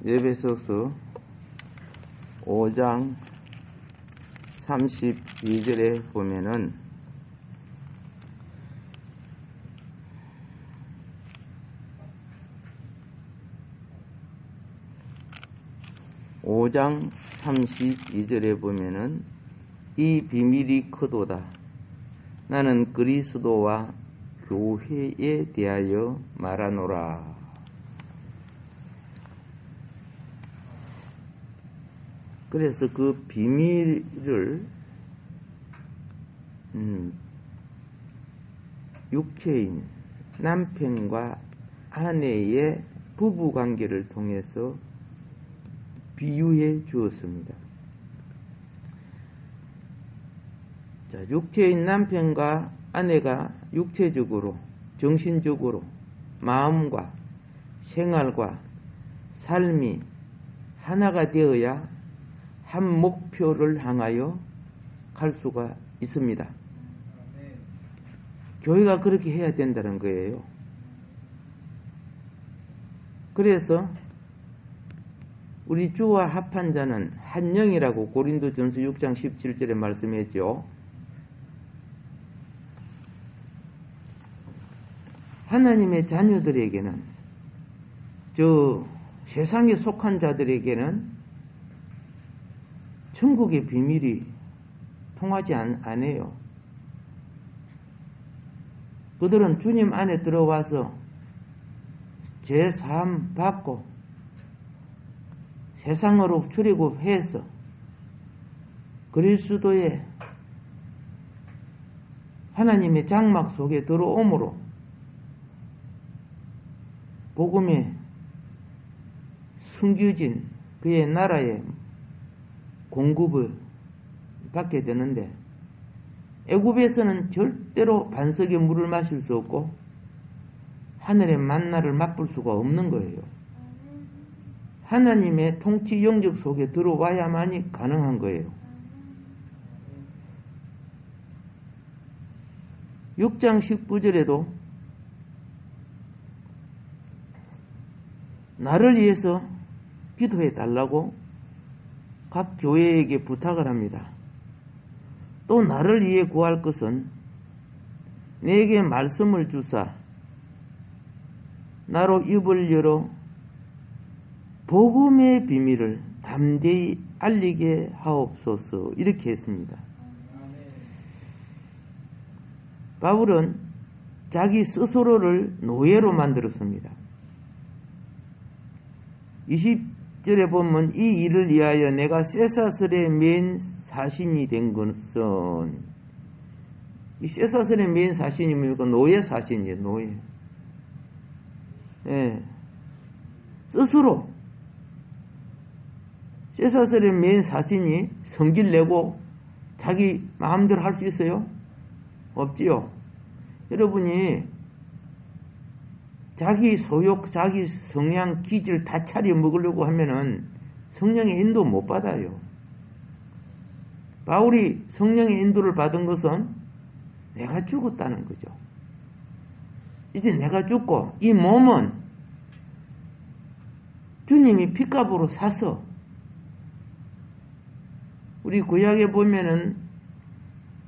에베소서 5장 32절에 보면은 이 비밀이 크도다. 나는 그리스도와 교회에 대하여 말하노라. 그래서 그 비밀을 육체인 남편과 아내의 부부관계를 통해서 비유해 주었습니다. 자, 육체인 남편과 아내가 육체적으로, 정신적으로, 마음과 생활과 삶이 하나가 되어야 한 목표를 향하여 갈 수가 있습니다. 교회가 그렇게 해야 된다는 거예요. 그래서 우리 주와 합한 자는 한 영이라고 고린도전서 6장 17절에 말씀했죠. 하나님의 자녀들에게는, 저 세상에 속한 자들에게는 천국의 비밀이 통하지 않아요. 그들은 주님 안에 들어와서 제3 받고 세상으로 출애굽해서 그리스도의 하나님의 장막 속에 들어옴으로 복음에 숨겨진 그의 나라의 공급을 받게 되는데, 애굽에서는 절대로 반석의 물을 마실 수 없고 하늘의 만나를 맛볼 수가 없는 거예요. 하나님의 통치 영역 속에 들어와야만이 가능한 거예요. 6장 19절에도 나를 위해서 기도해 달라고 각 교회에게 부탁을 합니다. 또 나를 위해 구할 것은 내게 말씀을 주사 나로 입을 열어 복음의 비밀을 담대히 알리게 하옵소서. 이렇게 했습니다. 바울은 자기 스스로를 노예로 만들었습니다. 20절에 보면 이 일을 위하여 내가 쇠사슬에 맨 사신이 된 것은, 이 쇠사슬에 맨 사신이 뭡니까? 노예 사신이에요. 노예. 예. 스스로 쇠사슬에 맨 사신이 성질 내고 자기 마음대로 할 수 있어요? 없지요. 여러분이 자기 소욕, 자기 성향, 기질 다 차려 먹으려고 하면은 성령의 인도 못 받아요. 바울이 성령의 인도를 받은 것은 내가 죽었다는 거죠. 이제 내가 죽고 이 몸은 주님이 핏값으로 사서, 우리 구약에 보면은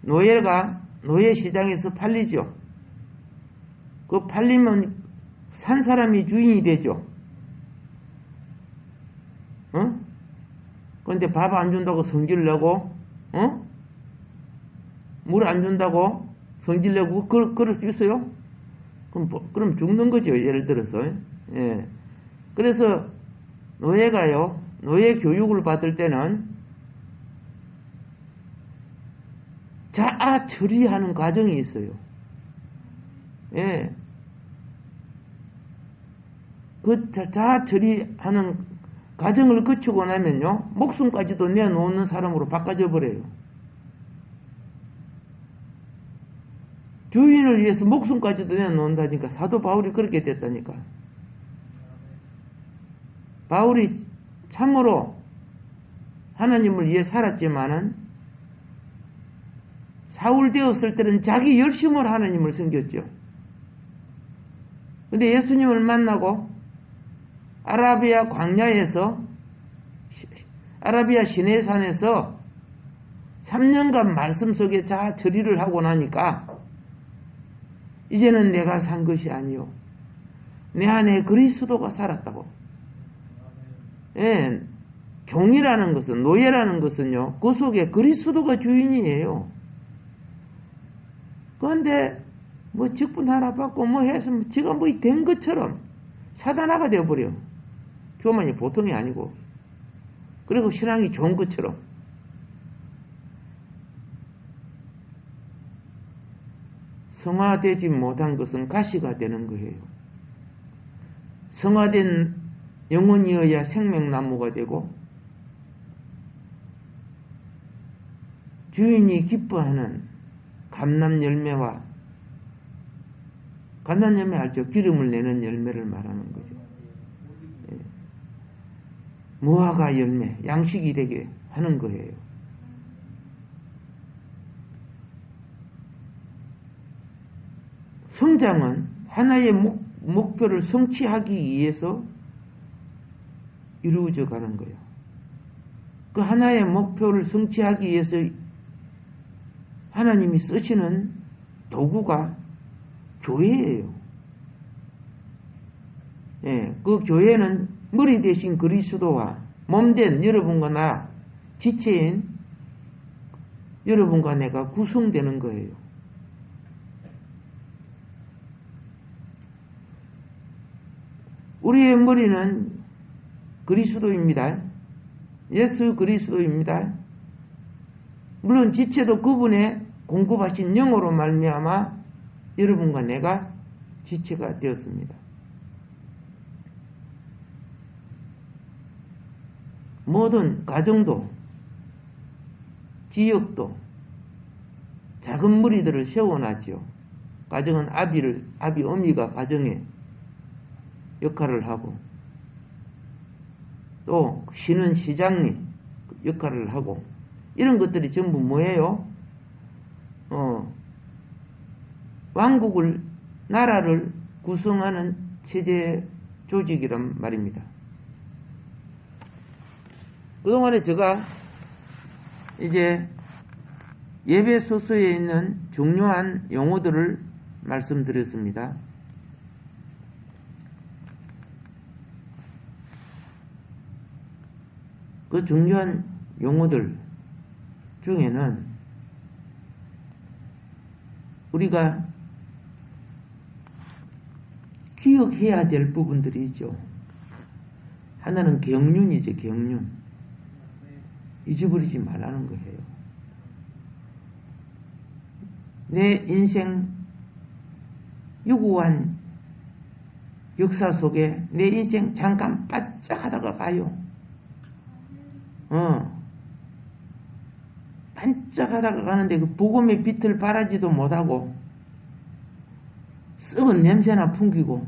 노예가 노예 시장에서 팔리죠. 그 팔리면 산 사람이 주인이 되죠. 그런데 밥 안 준다고 성질 내고, 물 안 준다고 성질 내고 그럴 수 있어요? 그럼 죽는 거죠. 예를 들어서. 예. 그래서 노예가요, 노예 교육을 받을 때는 자아 처리하는 과정이 있어요. 예. 그 자아 처리하는 과정을 거치고 나면요, 목숨까지도 내놓는 사람으로 바꿔져 버려요. 주인을 위해서 목숨까지도 내놓는다니까. 사도 바울이 그렇게 됐다니까. 바울이 참으로 하나님을 위해 살았지만은 사울 되었을 때는 자기 열심으로 하나님을 섬겼죠. 근데 예수님을 만나고 아라비아 광야에서, 아라비아 시내산에서 3년간 말씀 속에 자 처리를 하고 나니까 이제는 내가 산 것이 아니요 내 안에 그리스도가 살았다고. 예, 종이라는 것은, 노예라는 것은요, 그 속에 그리스도가 주인이에요. 그런데 뭐 직분 하나 받고 뭐 해서 지가 뭐 된 것처럼 사단아가 되어버려. 교만이 보통이 아니고. 그리고 신앙이 좋은 것처럼. 성화되지 못한 것은 가시가 되는 거예요. 성화된 영혼이어야 생명나무가 되고 주인이 기뻐하는 감람열매와, 감람열매 알죠? 기름을 내는 열매를 말하는 거죠. 예. 무화과 열매, 양식이 되게 하는 거예요. 성장은 하나의 목표를 성취하기 위해서 이루어져 가는 거예요. 그 하나의 목표를 성취하기 위해서 하나님이 쓰시는 도구가 교회예요. 예, 그 교회는 머리 대신 그리스도와 몸된 여러분과 나, 지체인 여러분과 내가 구성되는 거예요. 우리의 머리는 그리스도입니다. 예수 그리스도입니다. 물론 지체도 그분의 공급하신 영으로 말미암아 여러분과 내가 지체가 되었습니다. 모든 가정도 지역도 작은 무리들을 세워놨지요. 가정은 아비 어미가 가정에 역할을 하고, 또 시는 시장이 역할을 하고, 이런 것들이 전부 뭐예요? 왕국을, 나라를 구성하는 체제 조직이란 말입니다. 그동안에 제가 이제 예배 소서에 있는 중요한 용어들을 말씀드렸습니다. 그 중요한 용어들 중에는 우리가 기억해야 될 부분들이 있죠. 하나는 경륜이죠, 경륜. 잊어버리지 말라는 거예요. 내 인생 유구한 역사 속에 내 인생 잠깐 반짝하다가 가요. 반짝하다가 가는데 그 복음의 빛을 발하지도 못하고 썩은 냄새나 풍기고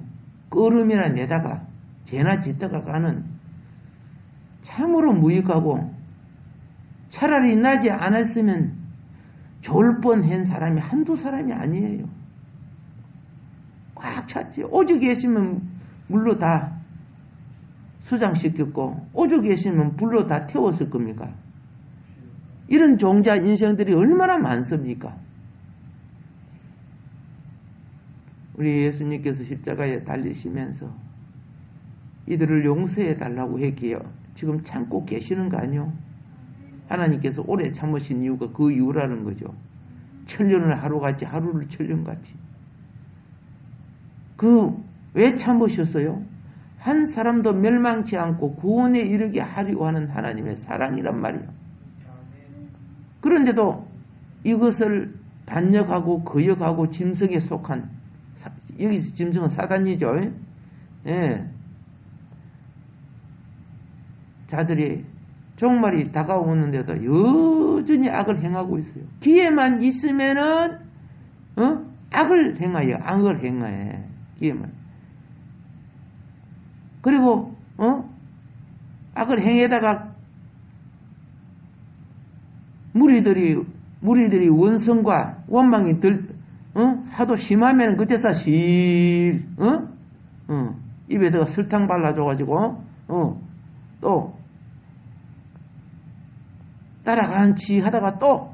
끄름이나 내다가 죄나 짓다가 가는 참으로 무익하고 차라리 나지 않았으면 좋을 뻔한 사람이 한두 사람이 아니에요. 꽉 찼지. 오죽 계시면 물로 다 수장시켰고 오죽 계시면 불로 다 태웠을 겁니까? 이런 종자 인생들이 얼마나 많습니까? 우리 예수님께서 십자가에 달리시면서 이들을 용서해 달라고 했기에 지금 참고 계시는 거 아니요? 하나님께서 오래 참으신 이유가 그 이유라는 거죠. 천년을 하루같이, 하루를 천년같이. 왜 참으셨어요? 한 사람도 멸망치 않고 구원에 이르게 하려고 하는 하나님의 사랑이란 말이에요. 그런데도 이것을 반역하고 거역하고 짐승에 속한, 여기서 짐승은 사단이죠. 예. 자들이 종말이 다가오는데도 여전히 악을 행하고 있어요. 기회만 있으면은 악을 행하여, 악을 행해. 기회만. 그리고 악을 행해다가 무리들이 원성과 원망이 하도 심하면 그때서 입에다가 설탕 발라줘가지고, 또, 따라간지 하다가 또,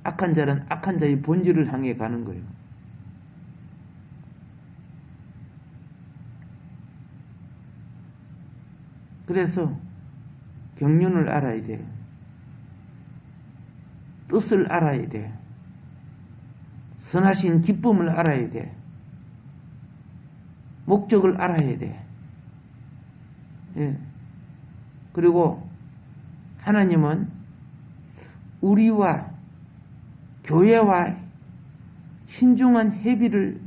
악한 자는 악한 자의 본질을 향해 가는 거예요. 그래서 경륜을 알아야 돼. 뜻을 알아야 돼. 선하신 기쁨을 알아야 돼. 목적을 알아야 돼. 예. 그리고 하나님은 우리와 교회와 신중한 협의를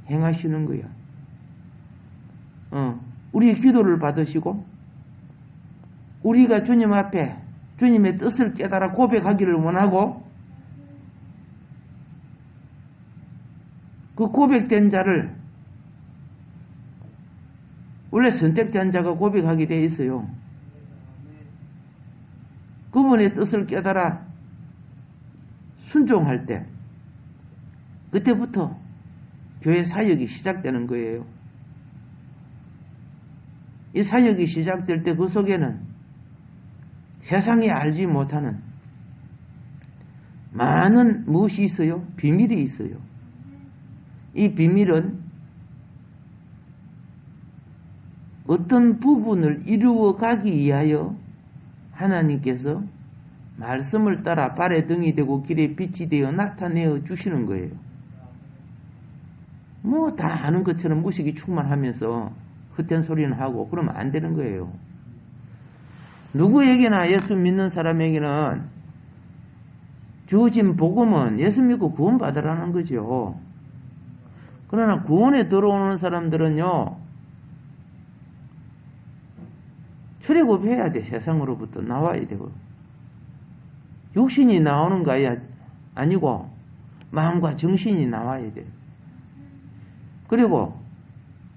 행하시는 거야. 우리의 기도를 받으시고 우리가 주님 앞에 주님의 뜻을 깨달아 고백하기를 원하고 그 고백된 자를 원래 선택된 자가 고백하게 되어 있어요. 그분의 뜻을 깨달아 순종할 때 그때부터 교회 사역이 시작되는 거예요. 이 사역이 시작될 때 그 속에는 세상이 알지 못하는 많은 무엇이 있어요? 비밀이 있어요. 이 비밀은 어떤 부분을 이루어 가기 위하여 하나님께서 말씀을 따라 발에 등이 되고 길에 빛이 되어 나타내어 주시는 거예요. 뭐 다 아는 것처럼 무식이 충만하면서 헛된 소리는 하고 그러면 안 되는 거예요. 누구에게나 예수 믿는 사람에게는 주어진 복음은 예수 믿고 구원받으라는 거죠. 그러나 구원에 들어오는 사람들은요, 출애굽해야 돼. 세상으로부터 나와야 되고. 육신이 나오는 거 아니고 마음과 정신이 나와야 돼. 그리고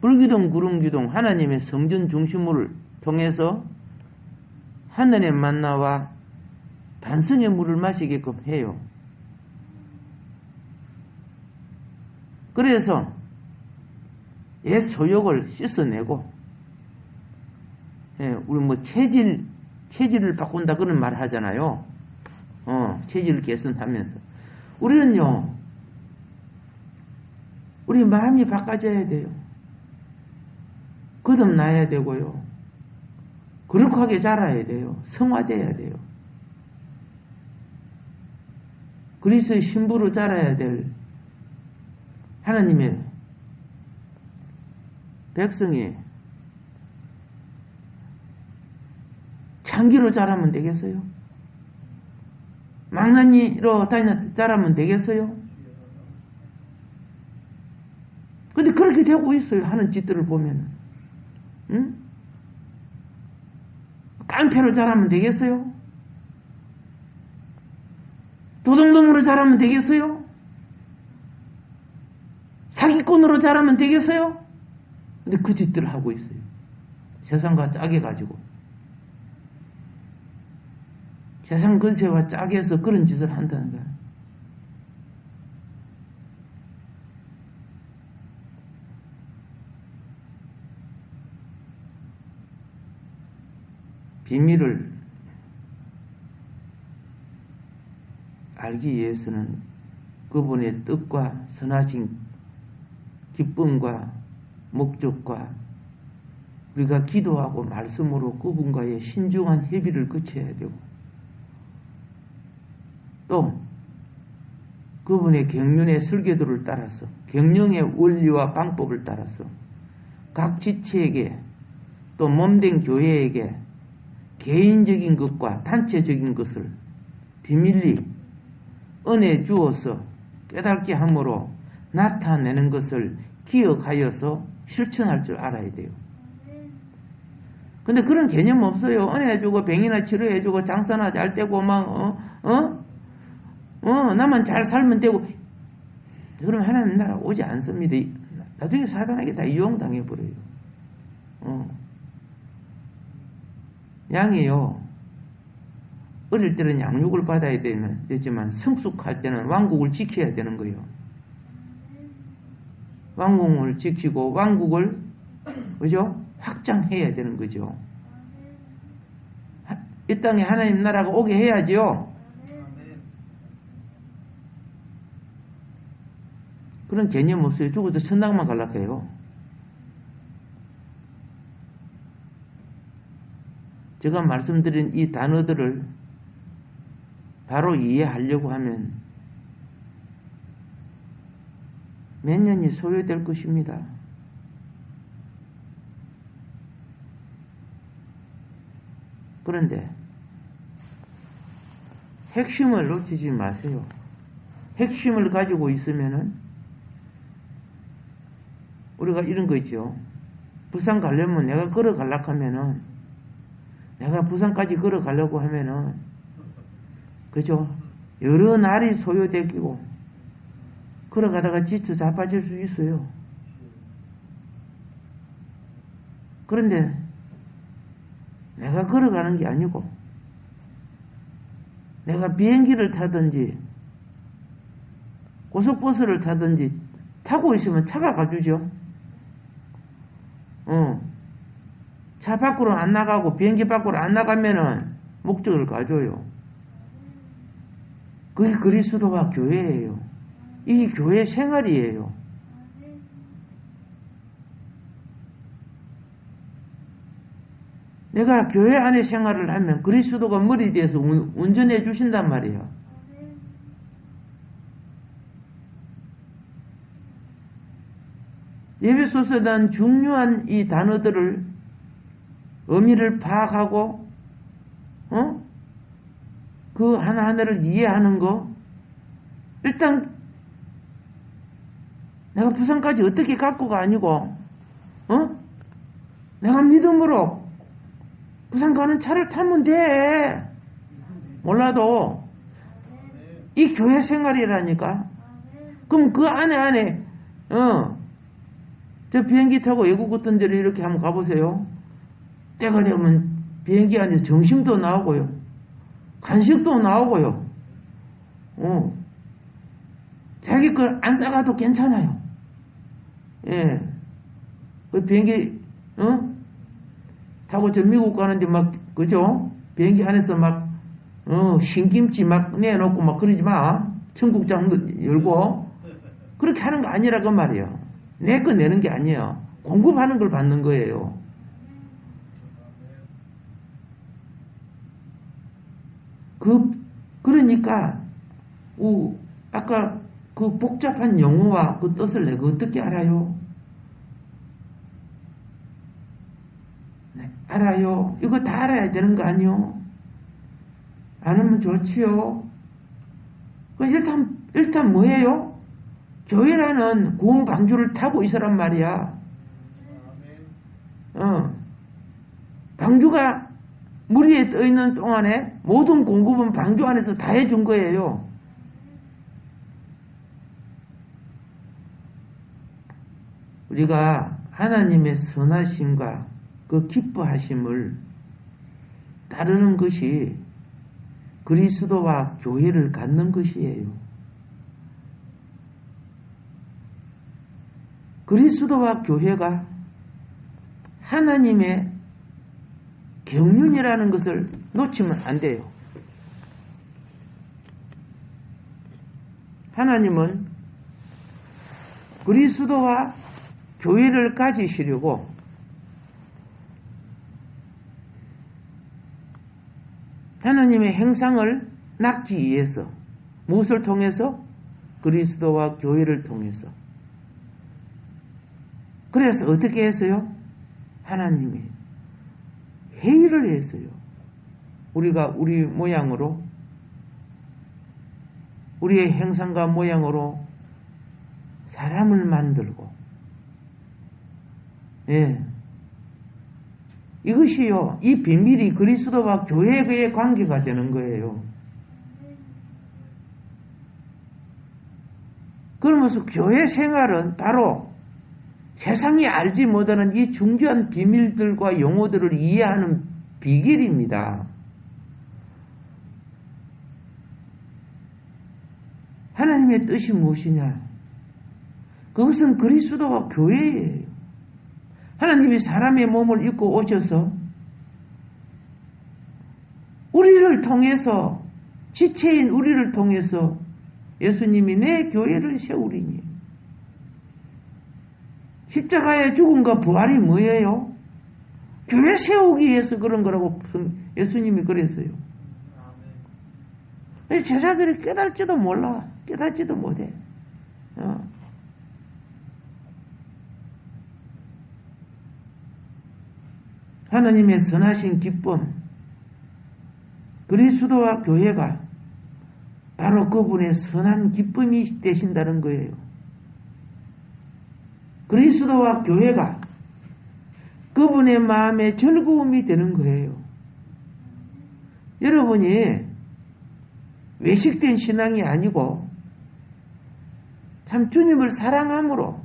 불기둥 구름기둥 하나님의 성전 중심물을 통해서 하늘의 만나와 반성의 물을 마시게끔 해요. 그래서 옛 소욕을 씻어내고, 우리 뭐 체질을 바꾼다 그런 말 하잖아요. 체질을 개선하면서. 우리는요, 우리 마음이 바꿔져야 돼요. 거듭나야 되고요. 거룩하게 자라야 돼요. 성화돼야 돼요. 그리스도의 신부로 자라야 될 하나님의 백성이 창기로 자라면 되겠어요? 망나니로 자라면 되겠어요? 근데 그렇게 되고 있어요. 하는 짓들을 보면은. 응? 깡패로 자라면 되겠어요? 도둑놈으로 자라면 되겠어요? 사기꾼으로 자라면 되겠어요? 근데 그 짓들을 하고 있어요. 세상과 짜게 가지고. 세상 근세와 짜게 해서 그런 짓을 한다는 거야. 비밀을 알기 위해서는 그분의 뜻과 선하신 기쁨과 목적과 우리가 기도하고 말씀으로 그분과의 신중한 협의를 거쳐야 되고 또 그분의 경륜의 설계도를 따라서 경영의 원리와 방법을 따라서 각 지체에게 또 몸된 교회에게 개인적인 것과 단체적인 것을 비밀리 은혜 주어서 깨닫게 함으로 나타내는 것을 기억하여서 실천할 줄 알아야 돼요. 근데 그런 개념 없어요. 은혜 주고 병이나 치료해주고 장사나 잘 되고 나만 잘 살면 되고 그럼 하나님 나라 오지 않습니다. 나중에 사단에게 다 이용당해버려요. 양이요. 어릴 때는 양육을 받아야 되지만 성숙할 때는 왕국을 지켜야 되는 거예요. 왕궁을 지키고 왕국을 그죠? 확장해야 되는 거죠. 이 땅에 하나님 나라가 오게 해야지요. 그런 개념 없어요. 죽어도 천당만 갈라고 해요. 제가 말씀드린 이 단어들을 바로 이해하려고 하면 몇 년이 소요될 것입니다. 그런데 핵심을 놓치지 마세요. 핵심을 가지고 있으면은 우리가 이런 거 있죠. 부산 가려면 내가 걸어가려고 하면은 내가 부산까지 걸어가려고 하면은 그죠? 여러 날이 소요되고 걸어가다가 지쳐 자빠질 수 있어요. 그런데 내가 걸어가는 게 아니고 내가 비행기를 타든지 고속버스를 타든지 타고 있으면 차가 가주죠. 차 밖으로 안 나가고 비행기 밖으로 안 나가면은 목적을 가줘요. 그게 그리스도와 교회예요. 이 교회 생활이에요. 내가 교회 안에 생활을 하면 그리스도가 머리 뒤에서 운전해 주신단 말이에요. 예배소서에 대한 중요한 이 단어들을 의미를 파악하고 그 하나하나를 이해하는 거 일단 내가 부산까지 어떻게 갖고 가 아니고 내가 믿음으로 부산 가는 차를 타면 돼. 몰라도 이 교회 생활이라니까. 그럼 그 안에 저 비행기 타고 외국 같은 데를 이렇게 한번 가보세요. 때가 되면 비행기 안에서 점심도 나오고요. 간식도 나오고요. 자기 걸 안 싸가도 괜찮아요. 예. 그 비행기, 타고 저 미국 가는데 막, 그죠? 비행기 안에서 막, 신김치 막 내놓고 막 그러지 마. 청국장 열고. 그렇게 하는 거 아니라 그 말이에요. 내 거 내는 게 아니에요. 공급하는 걸 받는 거예요. 그러니까, 아까 그 복잡한 용어와 그 뜻을 내가 어떻게 알아요? 네, 알아요. 이거 다 알아야 되는 거 아니요? 알으면 좋지요. 일단 뭐예요? 교회라는 구원 방주를 타고 있으란 말이야. 방주가 물 위에 떠 있는 동안에 모든 공급은 방주 안에서 다 해준 거예요. 우리가 하나님의 선하심과 그 기뻐하심을 따르는 것이 그리스도와 교회를 갖는 것이에요. 그리스도와 교회가 하나님의 경륜이라는 것을 놓치면 안 돼요. 하나님은 그리스도와 교회를 가지시려고 하나님의 행상을 낳기 위해서 무엇을 통해서? 그리스도와 교회를 통해서. 그래서 어떻게 했어요? 하나님이 회의를 했어요. 우리가 우리 모양으로 우리의 형상과 모양으로 사람을 만들고 이것이요. 이 비밀이 그리스도와 교회의 관계가 되는 거예요. 그러면서 교회 생활은 바로 세상이 알지 못하는 이 중요한 비밀들과 용어들을 이해하는 비결입니다. 하나님의 뜻이 무엇이냐? 그것은 그리스도와 교회예요. 하나님이 사람의 몸을 입고 오셔서 우리를 통해서, 지체인 우리를 통해서 예수님이 내 교회를 세우리니. 십자가의 죽음과 부활이 뭐예요? 교회 세우기 위해서 그런 거라고 예수님이 그랬어요. 제자들이 깨달지도 몰라. 깨닫지도 못해. 하나님의 선하신 기쁨, 그리스도와 교회가 바로 그분의 선한 기쁨이 되신다는 거예요. 그리스도와 교회가 그분의 마음의 즐거움이 되는 거예요. 여러분이 외식된 신앙이 아니고 참 주님을 사랑함으로,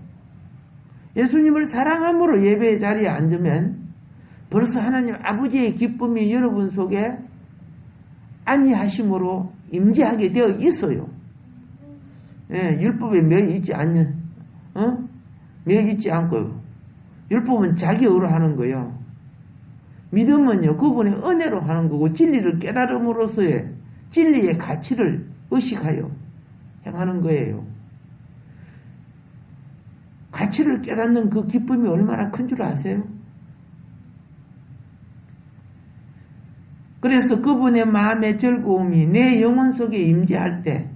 예수님을 사랑함으로 예배의 자리에 앉으면 벌써 하나님 아버지의 기쁨이 여러분 속에 안위하심으로 임재하게 되어 있어요. 예, 율법에 매여 있지 않는, 매여 있지 않고요. 율법은 자기 의로 하는 거예요. 믿음은요, 그분의 은혜로 하는 거고, 진리를 깨달음으로써의 진리의 가치를 의식하여 행하는 거예요. 가치를 깨닫는 그 기쁨이 얼마나 큰 줄 아세요? 그래서 그분의 마음의 즐거움이 내 영혼 속에 임재할 때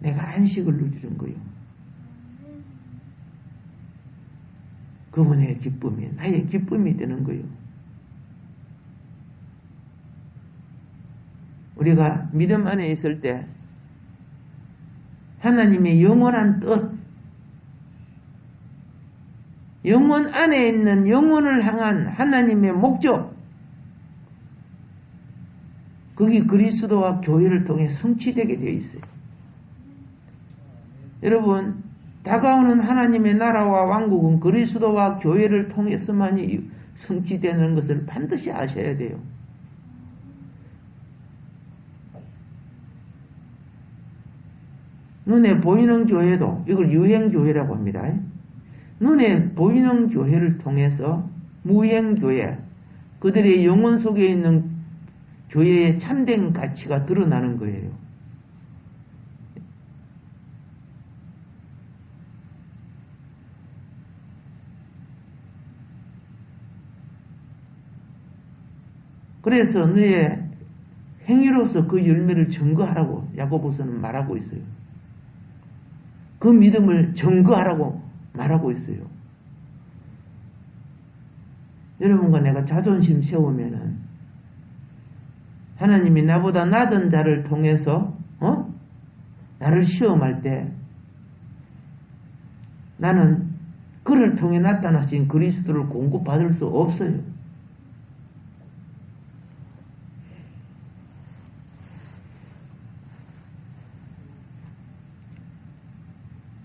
내가 안식을 누리는 거예요. 그분의 기쁨이 나의 기쁨이 되는 거예요. 우리가 믿음 안에 있을 때 하나님의 영원한 뜻, 영혼 안에 있는 영혼을 향한 하나님의 목적, 그게 그리스도와 교회를 통해 성취되게 되어 있어요. 여러분, 다가오는 하나님의 나라와 왕국은 그리스도와 교회를 통해서만이 성취되는 것을 반드시 아셔야 돼요. 눈에 보이는 교회도 이걸 유행교회라고 합니다. 눈에 보이는 교회를 통해서 무행교회, 그들의 영혼 속에 있는 교회의 참된 가치가 드러나는 거예요. 그래서 너의 행위로서 그 열매를 증거하라고 야고보서는 말하고 있어요. 그 믿음을 증거하라고 말하고 있어요. 여러분과 내가 자존심 세우면은 하나님이 나보다 낮은 자를 통해서 나를 시험할 때 나는 그를 통해 나타나신 그리스도를 공급받을 수 없어요.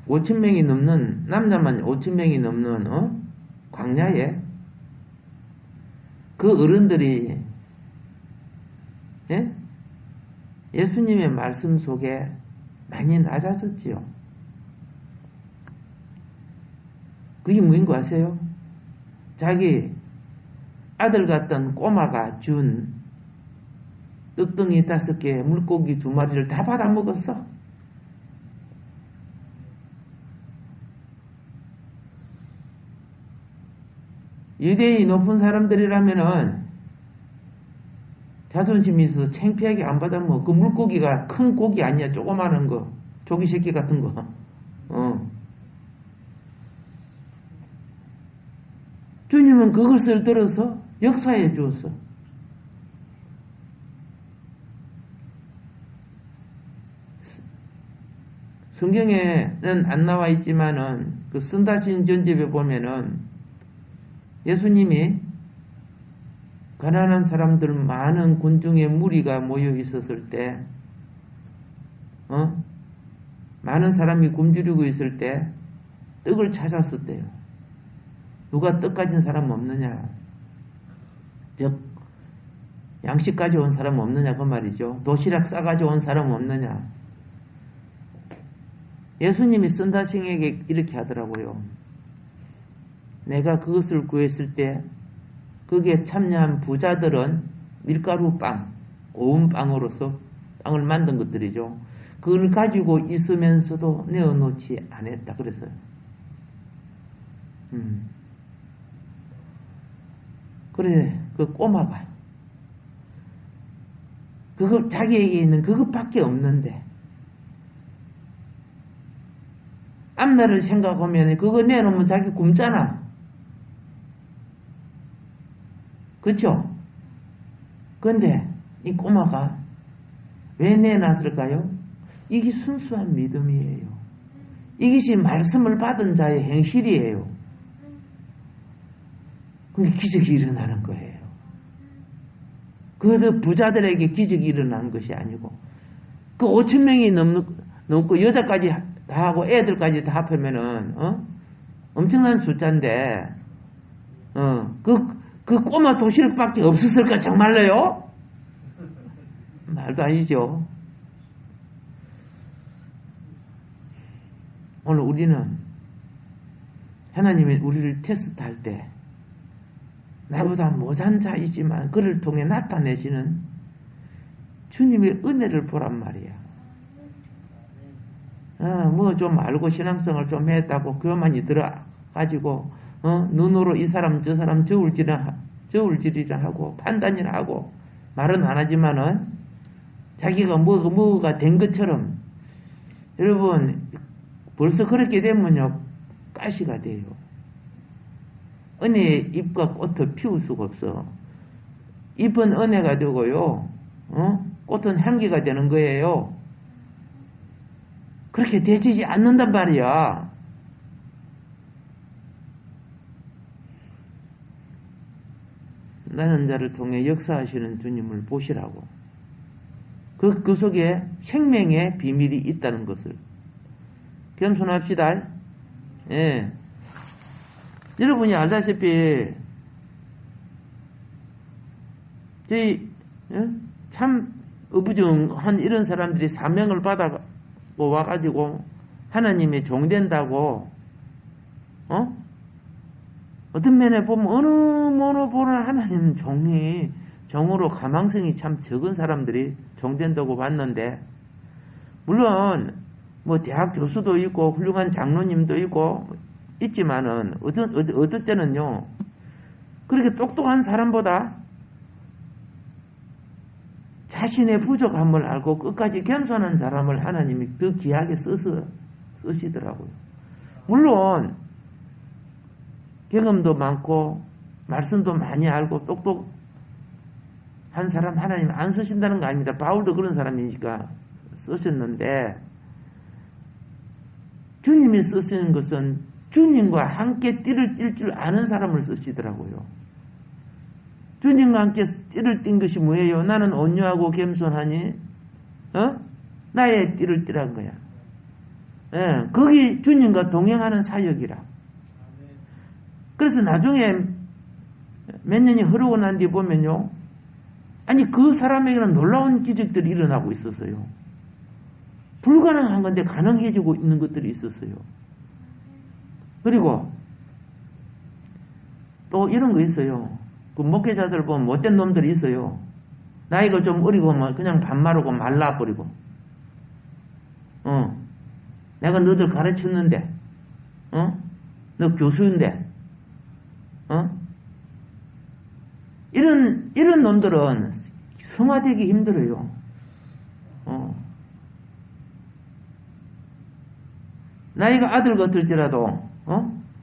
(5,000명이) 넘는 남자만 5,000명이 넘는 광야에 그 어른들이 예수님의 말씀 속에 많이 낮아졌지요. 그게 뭐인 거 아세요? 자기 아들 같던 꼬마가 준 떡덩이 5개, 물고기 2마리를 다 받아먹었어. 유대인이 높은 사람들이라면은 자존심이 있어서 창피하게 안 받아먹어. 그 물고기가 큰 고기 아니야. 조그마한 거. 조기 새끼 같은 거. 주님은 그것을 들어서 역사해 주었어. 성경에는 안 나와 있지만은 그 선다신 전집에 보면은 예수님이 가난한 사람들 많은 군중의 무리가 모여 있었을 때, 많은 사람이 굶주리고 있을 때 떡을 찾았었대요. 누가 떡 가진 사람 없느냐? 즉 양식 가져온 사람 없느냐 그 말이죠. 도시락 싸가지고 온 사람 없느냐? 예수님이 선다생에게 이렇게 하더라고요. 내가 그것을 구했을 때 거기에 참여한 부자들은 밀가루 빵, 고운 빵으로서 빵을 만든 것들이죠. 그걸 가지고 있으면서도 내어놓지 않았다 그랬어요. 그래, 그 꼬마가 그거 자기에게 있는 그것밖에 없는데 앞날을 생각하면 그거 내놓으면 자기 굶잖아. 그쵸? 근데 이 꼬마가 왜 내놨을까요? 이게 순수한 믿음이에요. 이것이 말씀을 받은 자의 행실이에요. 그게 기적이 일어나는 거예요. 그 부자들에게 기적이 일어나는 것이 아니고 그 5천 명이 넘고 여자까지 다 하고 애들까지 다 합하면은 엄청난 숫자인데 그 꼬마 도시락밖에 없었을까 정말로요? 말도 아니죠. 오늘 우리는 하나님이 우리를 테스트할 때 나보다 못한 자이지만 그를 통해 나타내시는 주님의 은혜를 보란 말이야. 뭐 좀 알고 신앙성을 좀 했다고 교만이 들어가지고 눈으로 이 사람 저 사람 저울질이라 하고 판단이라 하고 말은 안 하지만은 자기가 뭐가 된 것처럼 여러분 벌써 그렇게 되면요 가시가 돼요. 은혜의 잎과 꽃을 피울 수가 없어. 잎은 은혜가 되고요. 꽃은 향기가 되는 거예요. 그렇게 되지 않는단 말이야. 나는 자를 통해 역사하시는 주님을 보시라고. 그 속에 생명의 비밀이 있다는 것을. 겸손합시다. 예. 여러분이 알다시피 저희 참 어부정한 이런 사람들이 사명을 받아 와가지고 하나님의 종된다고 어떤 면에 보면 어느 보나 하나님 종으로 가망성이 참 적은 사람들이 종된다고 봤는데 물론 뭐 대학 교수도 있고 훌륭한 장로님도 있고 있지만은 어떨 때는요 그렇게 똑똑한 사람보다 자신의 부족함을 알고 끝까지 겸손한 사람을 하나님이 더 귀하게 쓰시더라고요. 물론 경험도 많고 말씀도 많이 알고 똑똑한 사람 하나님 안 쓰신다는 거 아닙니다. 바울도 그런 사람이니까 쓰셨는데 주님이 쓰시는 것은 주님과 함께 띠를 띨 줄 아는 사람을 쓰시더라고요. 주님과 함께 띠를 띈 것이 뭐예요? 나는 온유하고 겸손하니 나의 띠를 띠란 거야. 예, 거기 주님과 동행하는 사역이라. 그래서 나중에 몇 년이 흐르고 난 뒤에 보면요. 아니 그 사람에게는 놀라운 기적들이 일어나고 있었어요. 불가능한 건데 가능해지고 있는 것들이 있었어요. 그리고 또 이런 거 있어요. 그 목회자들 보면 못된 놈들이 있어요. 나이가 좀 어리고 그냥 반말하고 말라버리고 내가 너들 가르쳤는데 너 교수인데 이런 놈들은 성화되기 힘들어요. 나이가 아들 같을지라도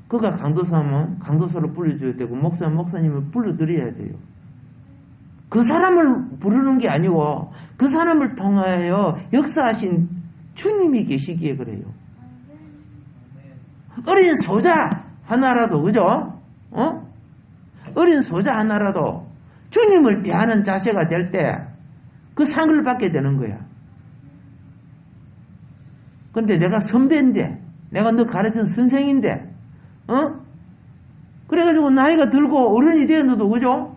그가 강도사면 강도사로 불러줘야 되고 목사면 목사님을 불러드려야 돼요. 그 사람을 부르는 게 아니고 그 사람을 통하여 역사하신 주님이 계시기에 그래요. 어린 소자 하나라도 그죠? 어린 소자 하나라도 주님을 대하는 자세가 될 때 그 상을 받게 되는 거야. 그런데 내가 선배인데 내가 너 가르친 선생인데 그래가지고 나이가 들고 어른이 되었는데도 그죠?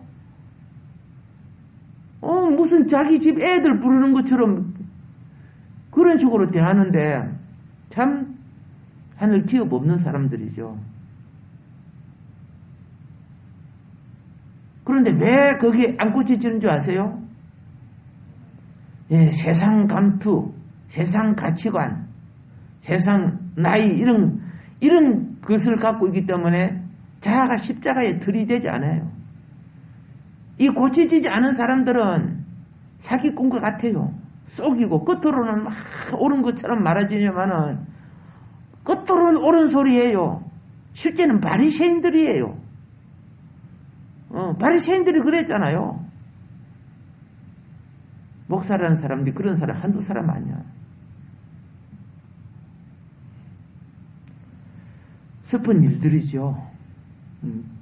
무슨 자기 집 애들 부르는 것처럼 그런 식으로 대하는데 참 하늘 기업 없는 사람들이죠. 그런데 왜 거기에 안 꽂혀지는 줄 아세요? 예, 세상 감투, 세상 가치관, 세상 나이 이런 것을 갖고 있기 때문에 자아가 십자가에 들이대지 않아요. 이 고쳐지지 않은 사람들은 사기꾼 것 같아요. 속이고 끝으로는 막 옳은 것처럼 말하지만은 끝으로는 옳은 소리예요. 실제는 바리새인들이에요. 바리새인들이 그랬잖아요. 목사라는 사람들이 그런 사람 한두 사람 아니야. 슬픈 일들이죠.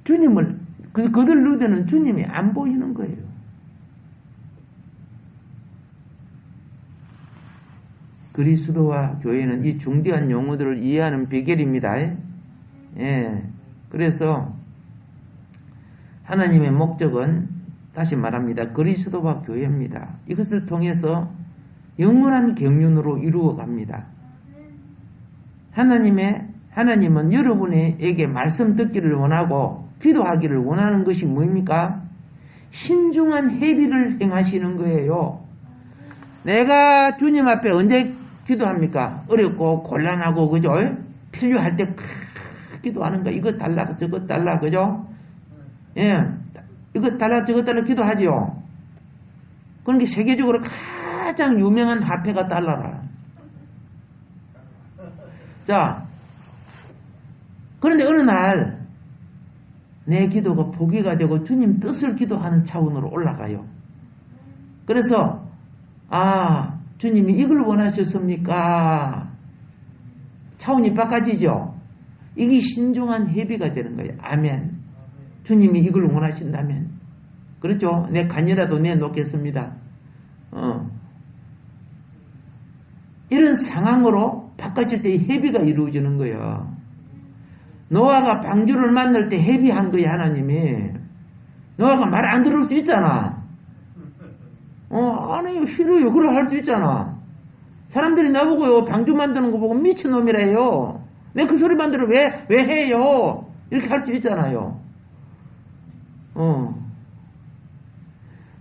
주님을 그들 눈에는 주님이 안 보이는 거예요. 그리스도와 교회는 이 중대한 용어들을 이해하는 비결입니다. 예. 그래서 하나님의 목적은 다시 말합니다. 그리스도와 교회입니다. 이것을 통해서 영원한 경륜으로 이루어 갑니다. 하나님은 여러분에게 말씀 듣기를 원하고 기도하기를 원하는 것이 뭡니까? 신중한 회비를 행하시는 거예요. 내가 주님 앞에 언제 기도합니까? 어렵고 곤란하고 그죠? 필요할 때 기도하는 거. 이거 달라 저거 달라 그죠? 예, 이거 달라 저거 달라 기도하지요. 그런 게 세계적으로 가장 유명한 화폐가 달러라. 자, 그런데 어느 날 내 기도가 포기가 되고 주님 뜻을 기도하는 차원으로 올라가요. 그래서 주님이 이걸 원하셨습니까? 차원이 바꿔지죠. 이게 신중한 회비가 되는 거예요. 아멘. 주님이 이걸 원하신다면 그렇죠. 내 간이라도 내놓겠습니다. 이런 상황으로 바꿔질 때 회비가 이루어지는 거예요. 노아가 방주를 만들 때 회비한 거야. 하나님이. 노아가 말 안 들을 수 있잖아. 아니 싫어요. 그래 할 수 있잖아. 사람들이 나보고요 방주 만드는 거 보고 미친놈이래요. 내 그 소리 만들어 왜 해요? 이렇게 할 수 있잖아요.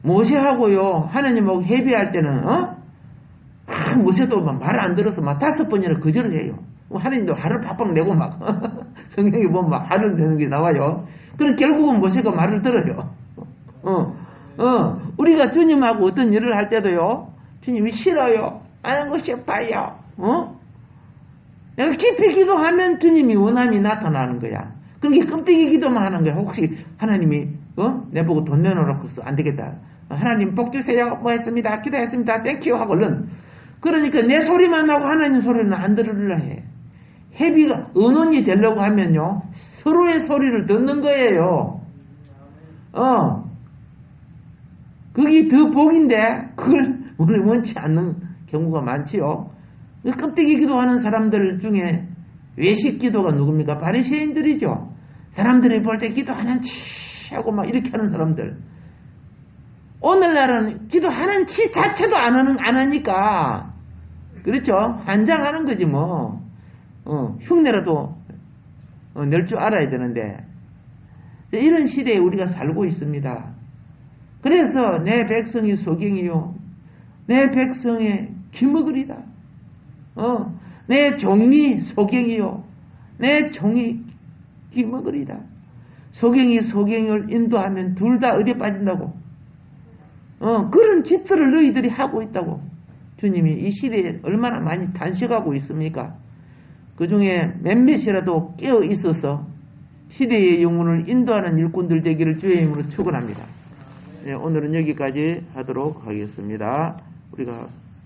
모세하고요 하나님하고 회비할 때는 모세도 말 안 들어서 막 5번이나 거절을 해요. 하나님도 화를 팍팍 내고 막 성경에 보면 막 화를 내는 게 나와요. 그럼 결국은 모세가 말을 들어요. 우리가 주님하고 어떤 일을 할 때도요 주님이 싫어요. 안 하고 싶어요. 내가 깊이 기도하면 주님이 원함이 나타나는 거야. 그러니까 끔찍이 기도만 하는 거야. 혹시 하나님이 내보고 돈 내놓으라고 했어. 안 되겠다. 하나님 복 주세요. 뭐 했습니다. 기도했습니다. 땡큐 하고 얼른. 그러니까 내 소리만 나고 하나님 소리는 안 들으려 해. 회비가 은원이 되려고 하면요 서로의 소리를 듣는 거예요. 그게 더 복인데 그걸 원치 않는 경우가 많지요. 껍데기 기도하는 사람들 중에 외식 기도가 누굽니까? 바리새인들이죠. 사람들이 볼 때 기도하는 치 하고 막 이렇게 하는 사람들. 오늘날은 기도하는 치 자체도 안 하니까 그렇죠? 환장하는 거지 뭐. 흉내라도 낼 줄 알아야 되는데 이런 시대에 우리가 살고 있습니다. 그래서 내 백성이 소경이요 내 백성의 기먹으리다. 내 종이 소경이요 내 종이 기먹으리다. 소경을 인도하면 둘 다 어디에 빠진다고. 그런 짓들을 너희들이 하고 있다고. 주님이 이 시대에 얼마나 많이 단식하고 있습니까? 그 중에 몇몇이라도 깨어 있어서 시대의 영혼을 인도하는 일꾼들 되기를 주의 이름으로 축원합니다. 네, 오늘은 여기까지 하도록 하겠습니다. 우리가